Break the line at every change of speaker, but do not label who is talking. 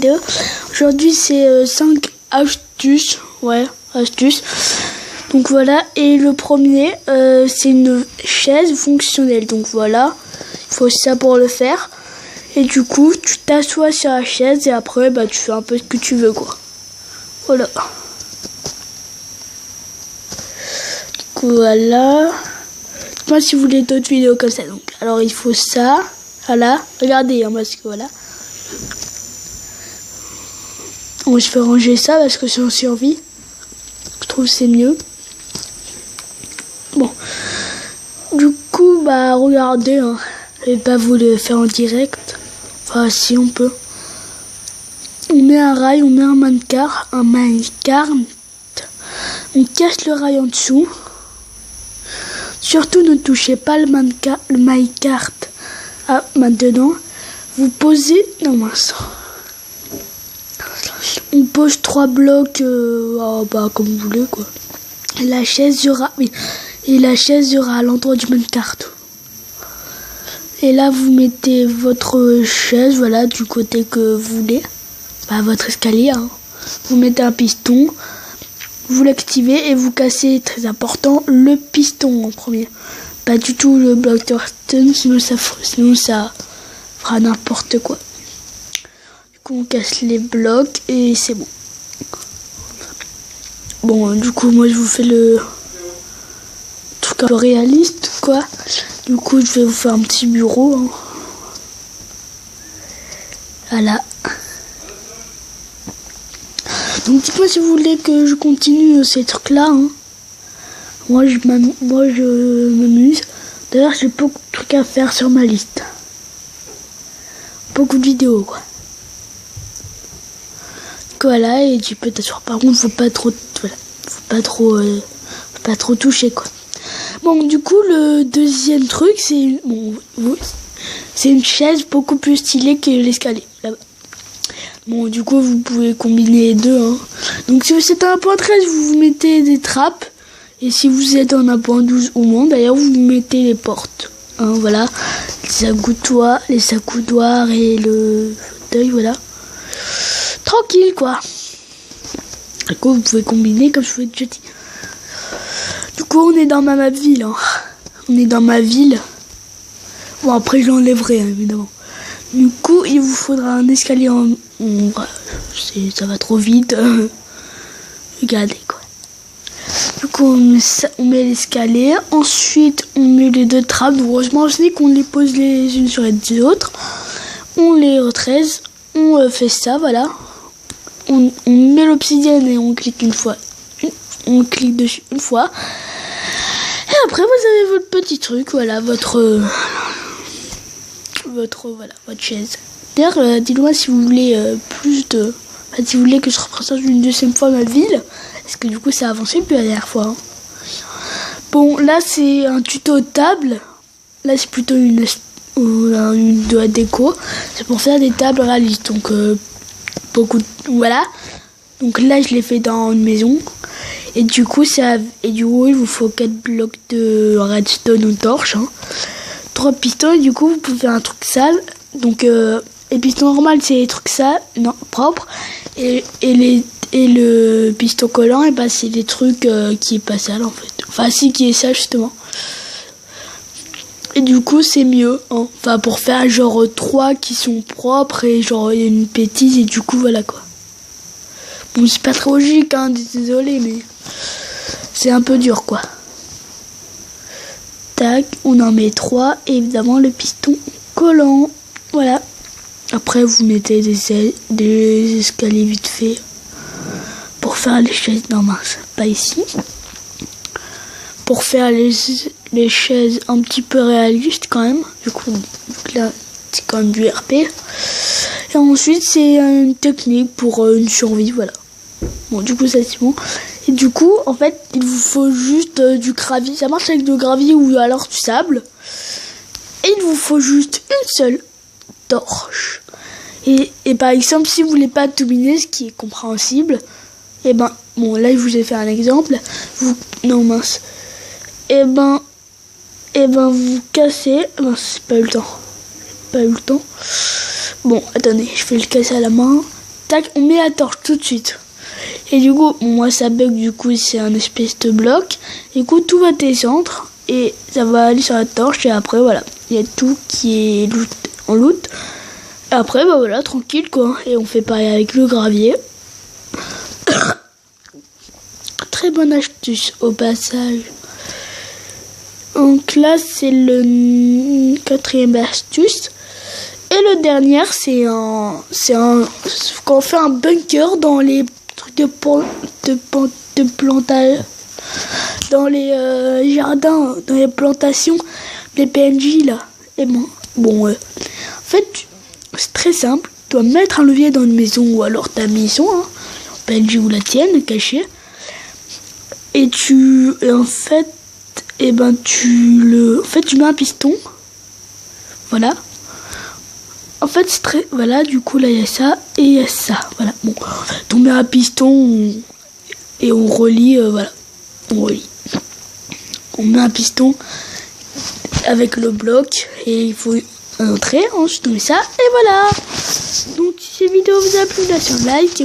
vidéo. Aujourd'hui c'est 5 astuces, astuces. Donc voilà, et le premier c'est une chaise fonctionnelle. Donc voilà, il faut ça pour le faire. Et du coup tu t'assois sur la chaise et après tu fais un peu ce que tu veux quoi. Voilà. Du coup voilà. Moi si vous voulez d'autres vidéos comme ça, donc alors il faut ça. Voilà, regardez parce que voilà. Bon, je vais ranger ça parce que c'est en survie. Je trouve que c'est mieux. Bon. Du coup, regardez. Je vais pas vous le faire en direct. Enfin, si on peut. On met un rail, on met un minecart. On cache le rail en dessous. Surtout, ne touchez pas le minecart. Ah, maintenant, vous posez... Non, mince. On pose 3 blocs, comme vous voulez, quoi. Et la chaise sera... Oui. Et la chaise sera à l'endroit du minecart. Et là, vous mettez votre chaise, voilà, du côté que vous voulez. Votre escalier, Vous mettez un piston. Vous l'activez et vous cassez, très important, le piston en premier. Pas du tout le bloc de redstone, sinon ça fera n'importe quoi. Du coup on casse les blocs et c'est bon. Bon du coup moi je vous fais le truc un peu réaliste quoi. Du coup je vais vous faire un petit bureau. Voilà. Donc dites-moi si vous voulez que je continue ces trucs là. Moi je m'amuse. D'ailleurs j'ai beaucoup de trucs à faire sur ma liste. Beaucoup de vidéos quoi. Voilà, et tu peux t'asseoir. Par contre faut pas trop toucher quoi. Bon du coup le deuxième truc c'est une chaise beaucoup plus stylée que l'escalier là-bas. Bon du coup vous pouvez combiner les deux. Donc si vous êtes à 1.13 vous mettez des trappes. Et si vous êtes en 1.12 ou moins, d'ailleurs, vous mettez les portes. Voilà, les accoudoirs et le fauteuil, voilà. Tranquille, quoi. Du coup, vous pouvez combiner comme je vous ai déjà dit. Du coup, on est dans ma ville. On est dans ma ville. Bon, après, je l'enlèverai, évidemment. Du coup, il vous faudra un escalier ça va trop vite. Regardez, quoi. Du coup, on met l'escalier. Ensuite, on met les 2 trappes. Heureusement, je dis qu'on les pose les unes sur les autres. On les retresse. On fait ça, voilà. On met l'obsidienne et on clique une fois. On clique dessus une fois. Et après, vous avez votre petit truc. Voilà, votre chaise. D'ailleurs, dites-moi si vous voulez si vous voulez que je représente une deuxième fois ma ville. Parce que du coup ça a avancé depuis la dernière fois. Bon là c'est un tuto table. Là c'est plutôt une de la déco. C'est pour faire des tables réalistes. Donc voilà. Donc là je l'ai fait dans une maison. Et du coup il vous faut 4 blocs de redstone ou torche. 3 pistons et du coup vous pouvez faire un truc sale. Donc les pistons normaux c'est les trucs sales, propres. Et le piston collant, c'est des trucs qui est pas sale en fait. Enfin si, qui est sale justement. Et du coup c'est mieux. Enfin pour faire genre 3 qui sont propres et genre il y a une bêtise et du coup voilà quoi. Bon c'est pas très logique désolé mais c'est un peu dur quoi. Tac, on en met 3 et évidemment le piston collant. Voilà. Après vous mettez des escaliers vite fait. Pour faire les chaises, non mince, pas ici. Pour faire les chaises un petit peu réalistes quand même. Du coup là, c'est quand même du RP. Et ensuite, c'est une technique pour une survie, voilà. Bon, du coup, ça c'est bon. Et du coup, en fait, il vous faut juste du gravier. Ça marche avec du gravier ou alors du sable. Et il vous faut juste une seule torche. Et par exemple, si vous voulez pas tout miner, ce qui est compréhensible, bon là je vous ai fait un exemple. Vous cassez. C'est pas eu le temps. Bon, attendez, je vais le casser à la main. tac, on met la torche tout de suite. Et du coup, moi ça bug, du coup c'est un espèce de bloc. Du coup tout va descendre et ça va aller sur la torche et après voilà, il y a tout qui est en loot. Et après bah voilà, tranquille quoi. Et on fait pareil avec le gravier. Très bonne astuce au passage. Donc là c'est le 4e astuce. Et le dernier c'est quand on fait un bunker dans les trucs de plantage, dans les jardins, dans les plantations des PNJ là. Et bon en fait c'est très simple. Tu dois mettre un levier dans une maison ou alors ta maison, hein, PNJ ou la tienne cachée. Et tu mets un piston. Voilà. En fait, c'est très... Voilà, du coup, là, il y a ça et il y a ça. Voilà. Bon, on met un piston et on relie, voilà. On relie. On met un piston avec le bloc et il faut entrer. Ensuite, on met ça et voilà. Donc, si cette vidéo vous a plu, lâchez un like.